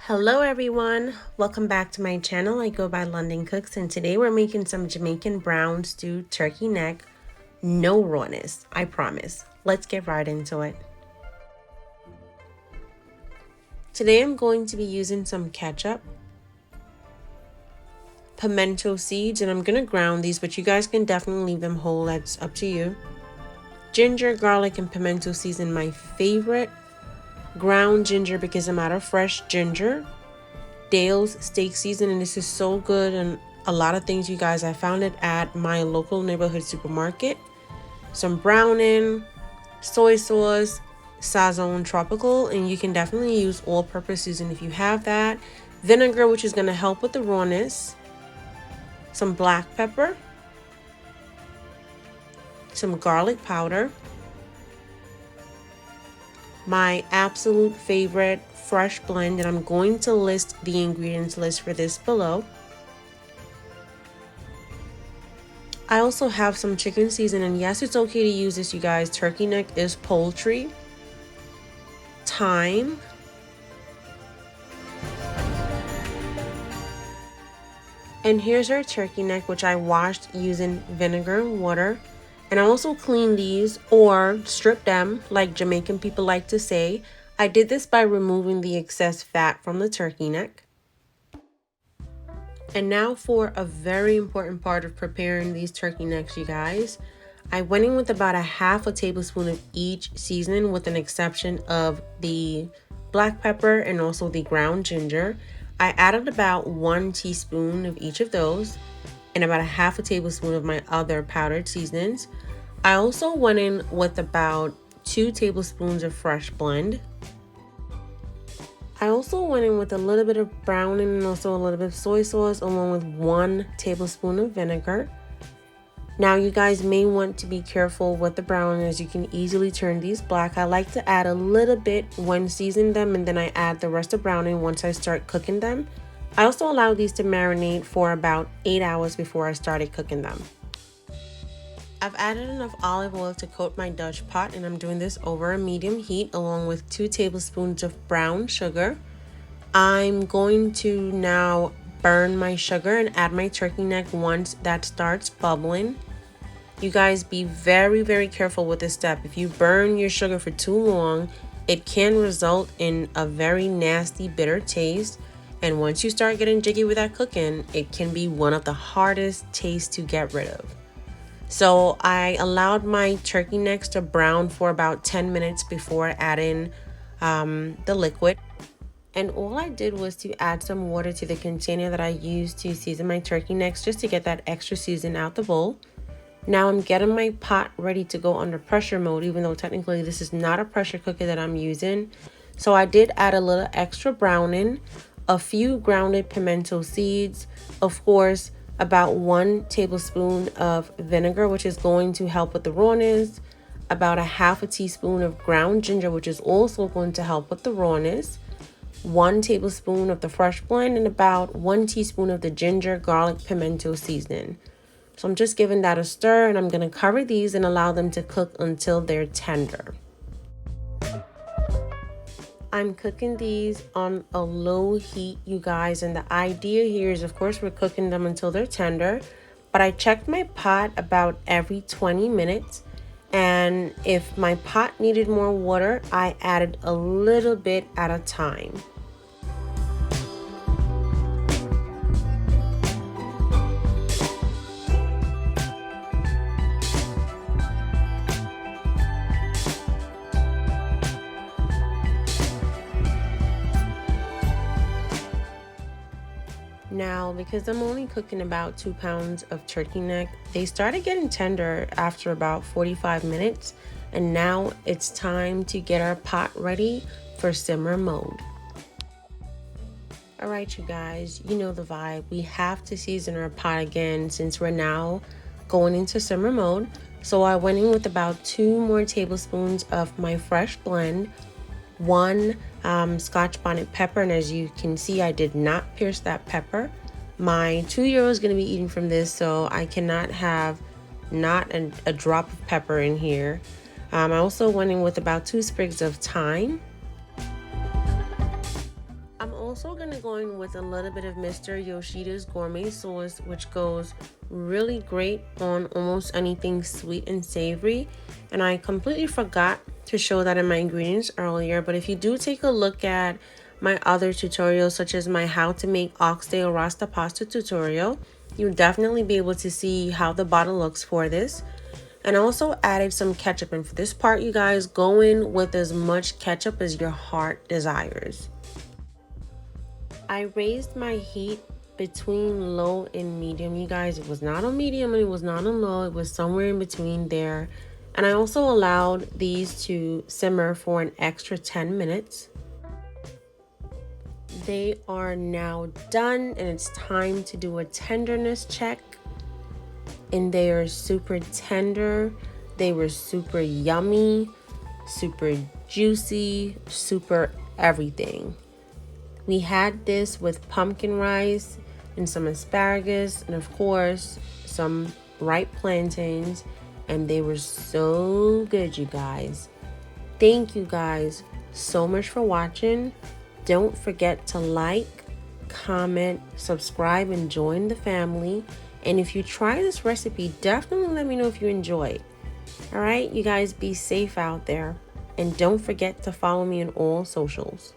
Hello everyone, welcome back to my channel. I go by Londoncookss and today we're making some Jamaican brown stewed turkey neck. No rawness, I promise. Let's get right into it. Today I'm going to be using some ketchup, pimento seeds, and I'm going to ground these, but you guys can definitely leave them whole, that's up to you. Ginger, garlic, and pimento seeds, and my favorite, ground ginger because I'm out of fresh ginger. Dale's steak seasoning. This is so good and a lot of things, you guys. I found it at my local neighborhood supermarket. Some browning, soy sauce, Sazon tropical, and you can definitely use all-purpose seasoning if you have that. Vinegar, which is going to help with the rawness. Some black pepper. Some garlic powder. My absolute favorite fresh blend, and I'm going to list the ingredients list for this below. I also have some chicken seasoning. Yes, it's okay to use this, you guys. Turkey neck is poultry. Thyme. And here's our turkey neck, which I washed using vinegar and water. And I also cleaned these or stripped them, like Jamaican people like to say. I did this by removing the excess fat from the turkey neck. And now for a very important part of preparing these turkey necks, you guys. I went in with about a half a tablespoon of each seasoning, with an exception of the black pepper and also the ground ginger. I added about 1 teaspoon of each of those and about a half a tablespoon of my other powdered seasonings. I also went in with about 2 tablespoons of fresh blend. I also went in with a little bit of browning and also a little bit of soy sauce, along with 1 tablespoon of vinegar. Now you guys may want to be careful with the browning, as you can easily turn these black. I like to add a little bit when seasoning them, and then I add the rest of browning once I start cooking them. I also allow these to marinate for about 8 hours before I started cooking them. I've added enough olive oil to coat my Dutch pot, and I'm doing this over a medium heat along with 2 tablespoons of brown sugar. I'm going to now burn my sugar and add my turkey neck once that starts bubbling. You guys, be very careful with this step. If you burn your sugar for too long, it can result in a very nasty bitter taste. And once you start getting jiggy with that cooking, it can be one of the hardest tastes to get rid of. So I allowed my turkey necks to brown for about 10 minutes before adding the liquid. And all I did was to add some water to the container that I used to season my turkey necks, just to get that extra season out the bowl. Now I'm getting my pot ready to go under pressure mode, even though technically this is not a pressure cooker that I'm using. So I did add a little extra browning, a few grounded pimento seeds, of course, about 1 tablespoon of vinegar, which is going to help with the rawness, about a half a teaspoon of ground ginger, which is also going to help with the rawness, 1 tablespoon of the fresh blend, and about 1 teaspoon of the ginger, garlic, pimento seasoning. So I'm just giving that a stir, and I'm going to cover these and allow them to cook until they're tender. I'm cooking these on a low heat, you guys, and the idea here is, of course, we're cooking them until they're tender, but I checked my pot about every 20 minutes, and if my pot needed more water, I added a little bit at a time. Now, because I'm only cooking about 2 pounds of turkey neck, they started getting tender after about 45 minutes. And now it's time to get our pot ready for simmer mode. All right, you guys, you know the vibe. We have to season our pot again since we're now going into simmer mode. So I went in with about 2 more tablespoons of my fresh blend, 1 Scotch bonnet pepper, and as you can see, I did not pierce that pepper. My 2-year-old is going to be eating from this, so I cannot have not a drop of pepper in here. I also went in with about 2 sprigs of thyme. I'm also gonna go in with a little bit of Mr. Yoshida's Gourmet sauce, which goes really great on almost anything sweet and savory. And I completely forgot to show that in my ingredients earlier, but if you do take a look at my other tutorials, such as my how to make oxtail rasta pasta tutorial, you'll definitely be able to see how the bottle looks for this. And I also added some ketchup, and for this part, you guys, go in with as much ketchup as your heart desires. I raised my heat between low and medium, you guys. It was not on medium and it was not on low, it was somewhere in between there. And I also allowed these to simmer for an extra 10 minutes. They are now done, and it's time to do a tenderness check. And they are super tender. They were super yummy, super juicy, super everything. We had this with pumpkin rice and some asparagus, and of course some ripe plantains, and they were so good, you guys. Thank you guys so much for watching. Don't forget to like, comment, subscribe, and join the family. And if you try this recipe, definitely let me know if you enjoy it. All right, you guys, be safe out there. And don't forget to follow me on all socials.